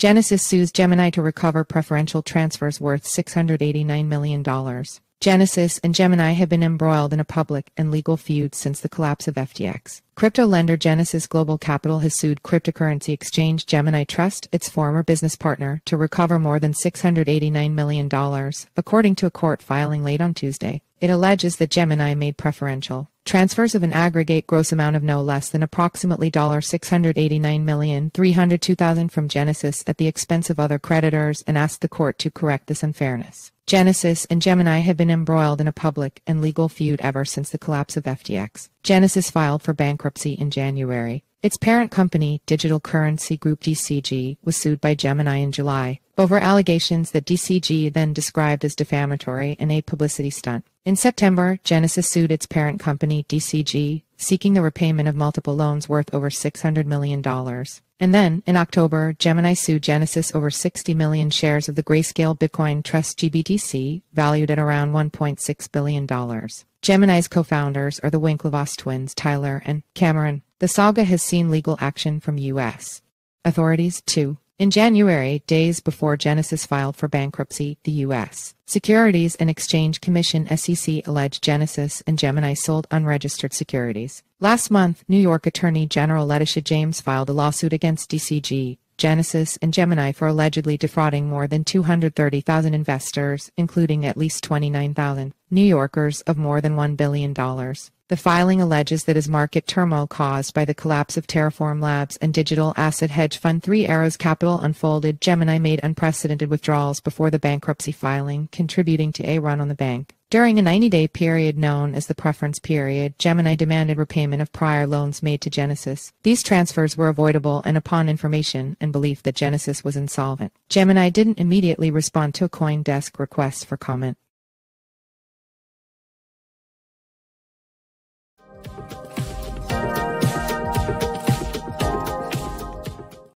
Genesis sues Gemini to recover preferential transfers worth $689 million. Genesis and Gemini have been embroiled in a public and legal feud since the collapse of FTX. Crypto lender Genesis Global Capital has sued cryptocurrency exchange Gemini Trust, its former business partner, to recover more than $689 million, according to a court filing late on Tuesday. It alleges that Gemini made preferential transfers of an aggregate gross amount of no less than approximately $689,302,000 from Genesis at the expense of other creditors and asked the court to correct this unfairness. Genesis and Gemini have been embroiled in a public and legal feud ever since the collapse of FTX. Genesis filed for bankruptcy in January. Its parent company, digital currency group DCG, was sued by Gemini in July over allegations that DCG then described as defamatory and a publicity stunt. In September, Genesis sued its parent company, DCG, seeking the repayment of multiple loans worth over $600 million. And then, in October, Gemini sued Genesis over 60 million shares of the Grayscale Bitcoin Trust GBTC, valued at around $1.6 billion. Gemini's co-founders are the Winklevoss twins, Tyler and Cameron. The saga has seen legal action from U.S. authorities, too. In January, days before Genesis filed for bankruptcy, the U.S. Securities and Exchange Commission (SEC) alleged Genesis and Gemini sold unregistered securities. Last month, New York Attorney General Letitia James filed a lawsuit against DCG, Genesis, and Gemini for allegedly defrauding more than 230,000 investors, including at least 29,000 New Yorkers, of more than $1 billion. The filing alleges that as market turmoil caused by the collapse of Terraform Labs and digital asset hedge fund Three Arrows Capital unfolded, Gemini made unprecedented withdrawals before the bankruptcy filing, contributing to a run on the bank. During a 90-day period known as the preference period, Gemini demanded repayment of prior loans made to Genesis. These transfers were avoidable, and upon information and belief that Genesis was insolvent, Gemini didn't immediately respond to a CoinDesk request for comment.